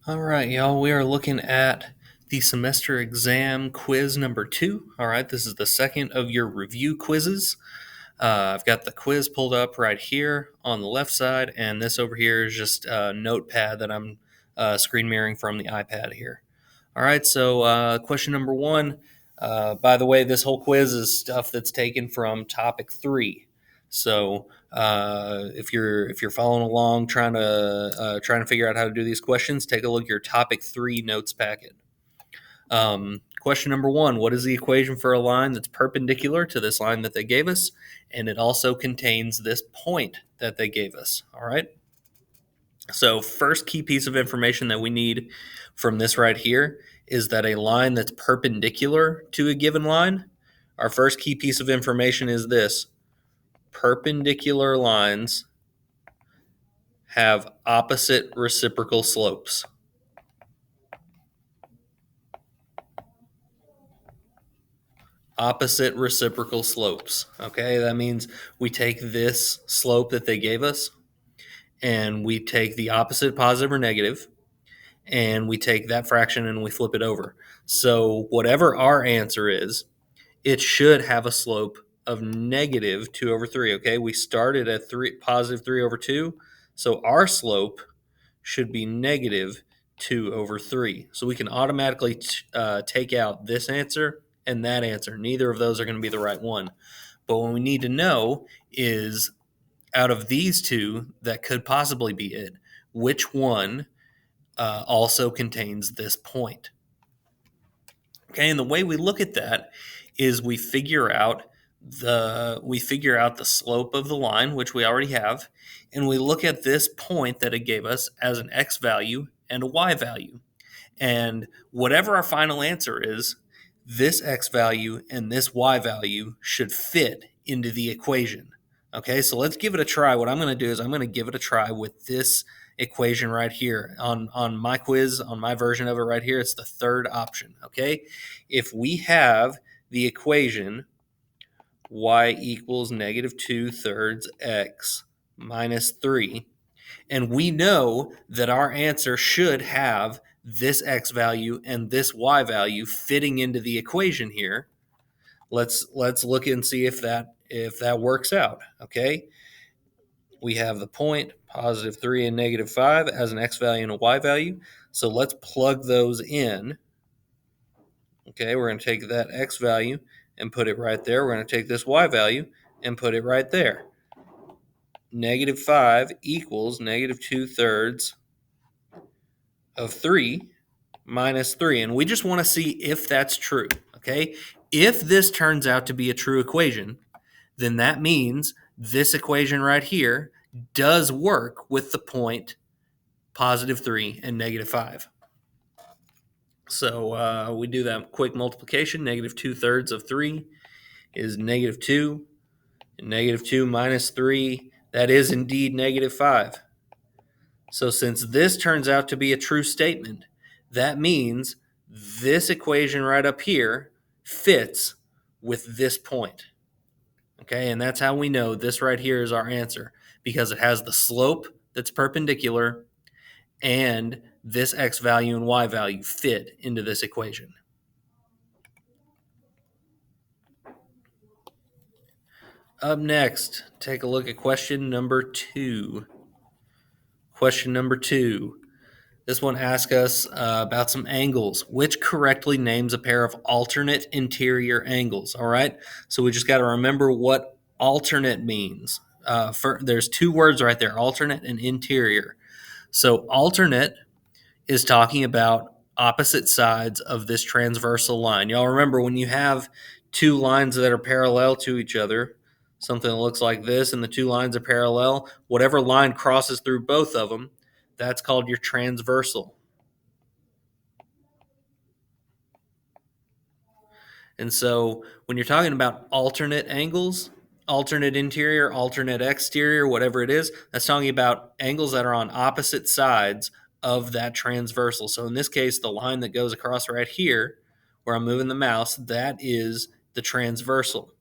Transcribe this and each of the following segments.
All right, y'all. We are looking at the semester exam quiz number 2. All right, this is the second of your review quizzes. I've got the quiz pulled up right here on the left side, and this over here is just a notepad that I'm screen mirroring from the iPad here. All right, so question number 1. By the way, this whole quiz is stuff that's taken from topic 3. So if you're following along, trying to figure out how to do these questions, take a look at your topic 3 notes packet. Question number 1: what is the equation for a line that's perpendicular to this line that they gave us, and it also contains this point that they gave us? All right. So first key piece of information that we need from this right here is that a line that's perpendicular to a given line. Our first key piece of information is this: perpendicular lines have opposite reciprocal slopes. Opposite reciprocal slopes. Okay, that means we take this slope that they gave us and we take the opposite, positive or negative, and we take that fraction and we flip it over. So whatever our answer is, it should have a slope of negative 2 over 3. Okay, we started at positive 3 over 2, so our slope should be negative 2 over 3. So we can automatically take out this answer and that answer. Neither of those are going to be the right one. But what we need to know is, out of these two that could possibly be it, which one also contains this point? Okay, and the way we look at that is we figure out the slope of the line, which we already have, and we look at this point that it gave us as an x value and a y value. And whatever our final answer is, this x value and this y value should fit into the equation. Okay, so let's give it a try. What I'm going to do is I'm going to give it a try with this equation right here on my quiz, on my version of it right here. It's the third option. Okay, if we have the equation y equals negative 2/3 x minus 3, and we know that our answer should have this x value and this y value fitting into the equation here. Let's look and see if that works out. Okay, we have the point positive 3 and negative 5 as an x value and a y value. So let's plug those in. Okay, we're going to take that x value and put it right there. We're going to take this y value and put it right there. Negative 5 equals negative 2/3 of 3 minus 3. And we just want to see if that's true. Okay, if this turns out to be a true equation, then that means this equation right here does work with the point positive 3 and negative 5. So we do that quick multiplication. Negative 2/3 of 3 is negative 2. And negative 2 minus 3, that is indeed negative 5. So since this turns out to be a true statement, that means this equation right up here fits with this point. Okay, and that's how we know this right here is our answer, because it has the slope that's perpendicular and this x value and y value fit into this equation. Up next, take a look at question number 2. Question number 2. This one asks us about some angles. Which correctly names a pair of alternate interior angles? All right, so we just got to remember what alternate means. There's two words right there: alternate and interior. So alternate is talking about opposite sides of this transversal line. Y'all remember when you have two lines that are parallel to each other, something that looks like this, and the two lines are parallel, whatever line crosses through both of them, that's called your transversal. And so when you're talking about alternate angles, alternate interior, alternate exterior, whatever it is, that's talking about angles that are on opposite sides of that transversal. So in this case, the line that goes across right here, where I'm moving the mouse, that is the transversal.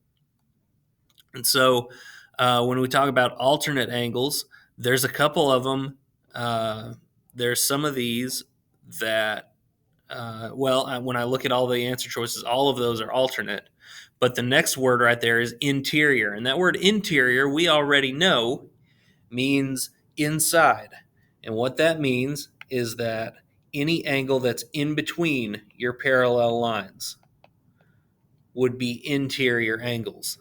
And so when we talk about alternate angles, there's a couple of them. There's some of these that, when I look at all the answer choices, all of those are alternate. But the next word right there is interior. And that word interior, we already know, means inside. And what that means is that any angle that's in between your parallel lines would be interior angles.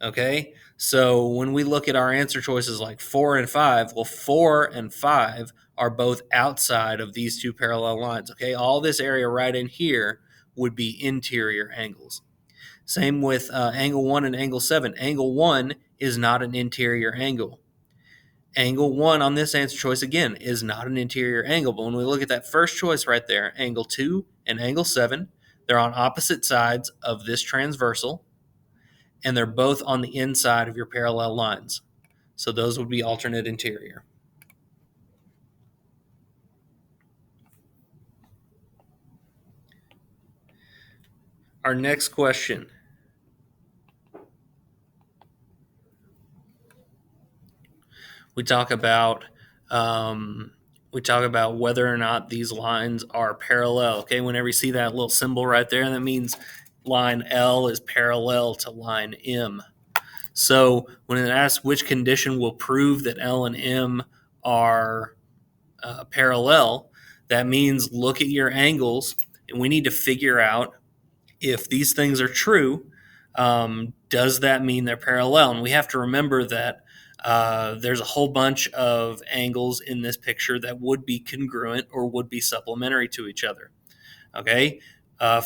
Okay? So when we look at our answer choices like 4 and 5, well, 4 and 5 are both outside of these two parallel lines. Okay? All this area right in here would be interior angles. Same with angle 1 and angle 7. Angle 1 is not an interior angle. Angle 1 on this answer choice, again, is not an interior angle. But when we look at that first choice right there, angle 2 and angle 7, they're on opposite sides of this transversal, and they're both on the inside of your parallel lines. So those would be alternate interior. Our next question. We talk about whether or not these lines are parallel. Okay, whenever you see that little symbol right there, that means line L is parallel to line M. So when it asks which condition will prove that L and M are parallel, that means look at your angles, and we need to figure out if these things are true. Does that mean they're parallel? And we have to remember that there's a whole bunch of angles in this picture that would be congruent or would be supplementary to each other. Okay.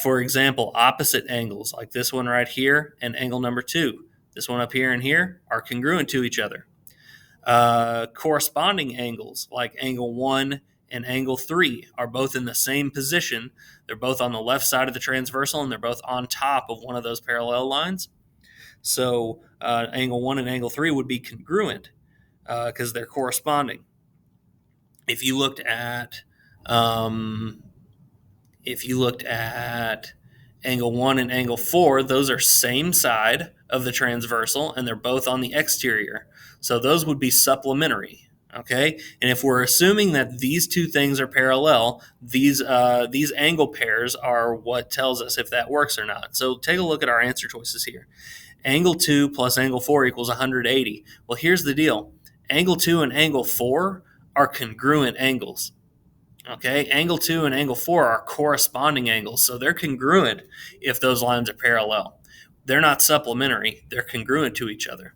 For example, opposite angles like this one right here and angle number 2. This one up here and here are congruent to each other. Corresponding angles like angle 1 and angle 3 are both in the same position. They're both on the left side of the transversal, and they're both on top of one of those parallel lines. So angle 1 and angle 3 would be congruent because they're corresponding. If you looked at angle 1 and angle 4, those are same side of the transversal, and they're both on the exterior. So those would be supplementary. Okay, and if we're assuming that these two things are parallel, these angle pairs are what tells us if that works or not. So take a look at our answer choices here. Angle 2 plus angle 4 equals 180. Well, here's the deal. Angle 2 and angle 4 are congruent angles. Okay, angle 2 and angle 4 are corresponding angles, so they're congruent if those lines are parallel. They're not supplementary, they're congruent to each other.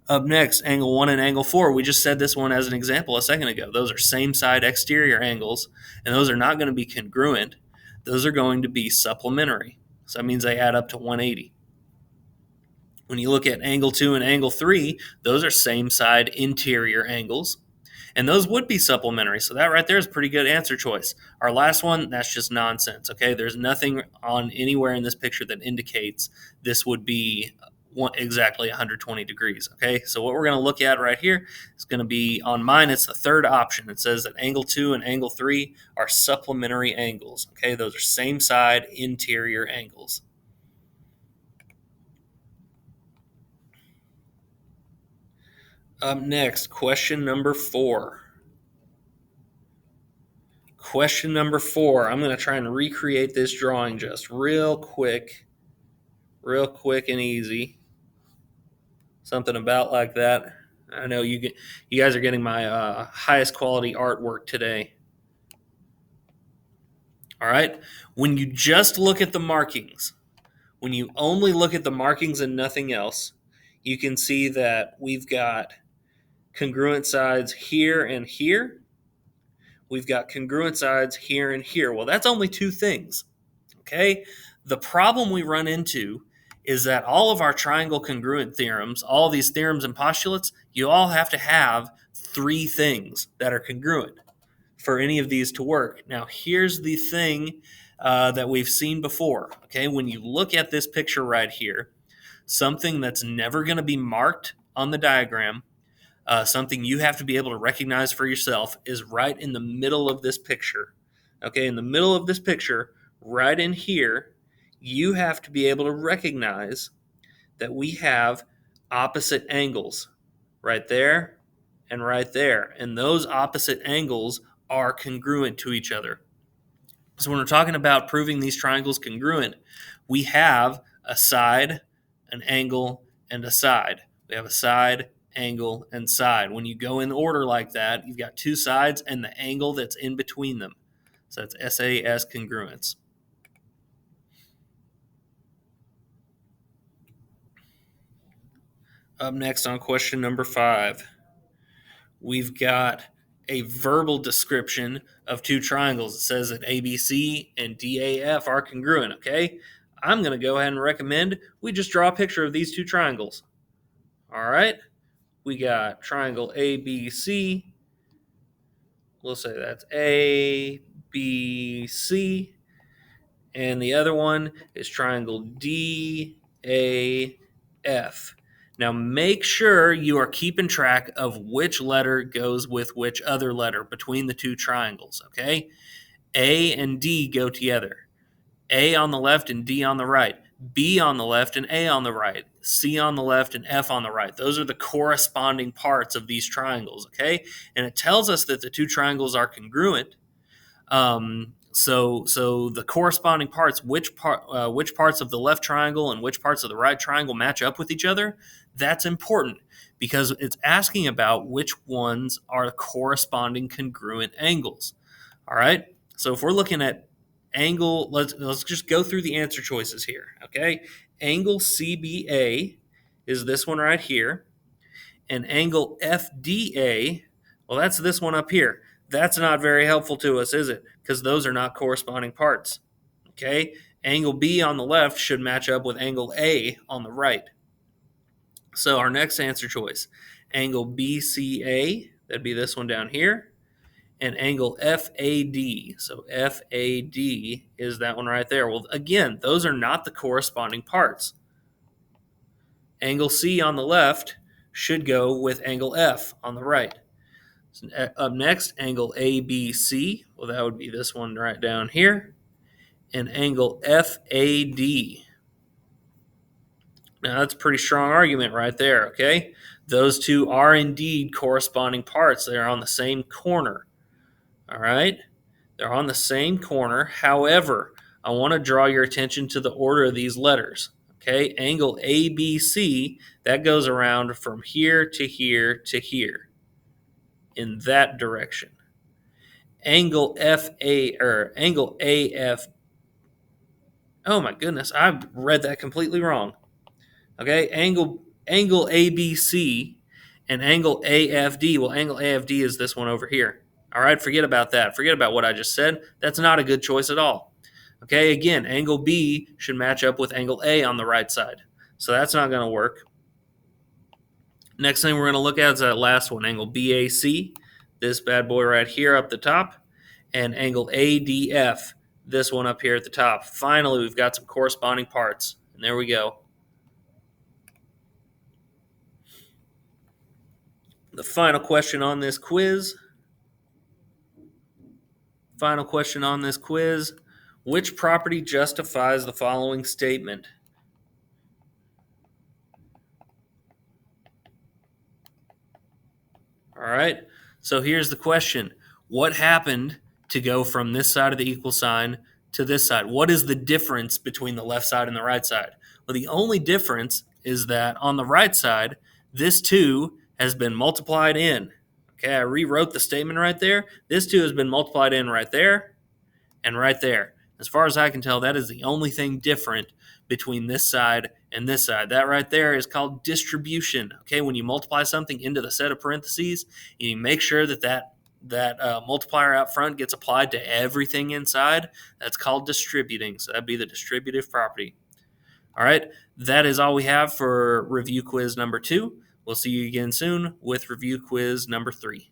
Up next, angle 1 and angle 4. We just said this one as an example a second ago. Those are same side exterior angles, and those are not going to be congruent. Those are going to be supplementary. So that means they add up to 180. When you look at angle 2 and angle 3, those are same side interior angles, and those would be supplementary. So that right there is a pretty good answer choice. Our last one, that's just nonsense. Okay, there's nothing on anywhere in this picture that indicates this would be exactly 120 degrees. Okay, so what we're going to look at right here is going to be on mine. It's the third option. It says that angle 2 and angle 3 are supplementary angles. Okay, those are same side interior angles. Up next, question number 4. Question number 4. I'm going to try and recreate this drawing just real quick and easy. Something about like that. I know you guys are getting my highest quality artwork today. All right. When you just look at the markings, when you only look at the markings and nothing else, you can see that we've got congruent sides here and here. We've got congruent sides here and here. Well, that's only two things. Okay. The problem we run into is that all of our triangle congruent theorems, all these theorems and postulates, you all have to have three things that are congruent for any of these to work. Now, here's the thing that we've seen before. Okay. When you look at this picture right here, something that's never going to be marked on the diagram, something you have to be able to recognize for yourself, is right in the middle of this picture. Okay, in the middle of this picture, right in here, you have to be able to recognize that we have opposite angles right there and right there. And those opposite angles are congruent to each other. So when we're talking about proving these triangles congruent, we have a side, an angle, and a side. We have a side, angle, and side. When you go in order like that, you've got two sides and the angle that's in between them. So that's SAS congruence. Up next on question number 5, we've got a verbal description of two triangles. It says that ABC and DAF are congruent, okay? I'm going to go ahead and recommend we just draw a picture of these two triangles. All right? We got triangle ABC. We'll say that's ABC. And the other one is triangle DAF. Now make sure you are keeping track of which letter goes with which other letter between the two triangles, okay? A and D go together. A on the left and D on the right. B on the left and A on the right. C on the left and F on the right. Those are the corresponding parts of these triangles, okay? And it tells us that the two triangles are congruent. So the corresponding parts, which parts of the left triangle and which parts of the right triangle match up with each other, that's important because it's asking about which ones are corresponding congruent angles. All right. So if we're looking at angle, let's just go through the answer choices here. Okay. Angle CBA is this one right here, and angle FDA, well, that's this one up here. That's not very helpful to us, is it? Because those are not corresponding parts. Okay? Angle B on the left should match up with angle A on the right. So our next answer choice, angle BCA, that'd be this one down here, and angle FAD. So FAD is that one right there. Well, again, those are not the corresponding parts. Angle C on the left should go with angle F on the right. So up next, angle ABC. Well, that would be this one right down here. And angle FAD. Now, that's a pretty strong argument right there, okay? Those two are indeed corresponding parts. They're on the same corner, all right? They're on the same corner. However, I want to draw your attention to the order of these letters, okay? Angle ABC, that goes around from here to here to here in that direction. Angle angle AF. Oh my goodness, I read that completely wrong. Okay, angle ABC and angle AFD. Well, angle AFD is this one over here. All right, forget about that. Forget about what I just said. That's not a good choice at all. Okay, again, angle B should match up with angle A on the right side. So that's not going to work. Next thing we're going to look at is that last one, angle BAC. This bad boy right here up the top. And angle ADF, this one up here at the top. Finally, we've got some corresponding parts. And there we go. The final question on this quiz. Which property justifies the following statement? All right. So here's the question. What happened to go from this side of the equal sign to this side? What is the difference between the left side and the right side? Well, the only difference is that on the right side, this 2 has been multiplied in. Okay, I rewrote the statement right there. This 2 has been multiplied in right there and right there. As far as I can tell, that is the only thing different between this side and this side. That right there is called distribution. Okay, when you multiply something into the set of parentheses, you make sure that multiplier out front gets applied to everything inside. That's called distributing. So that'd be the distributive property. All right, that is all we have for review quiz number 2. We'll see you again soon with review quiz number 3.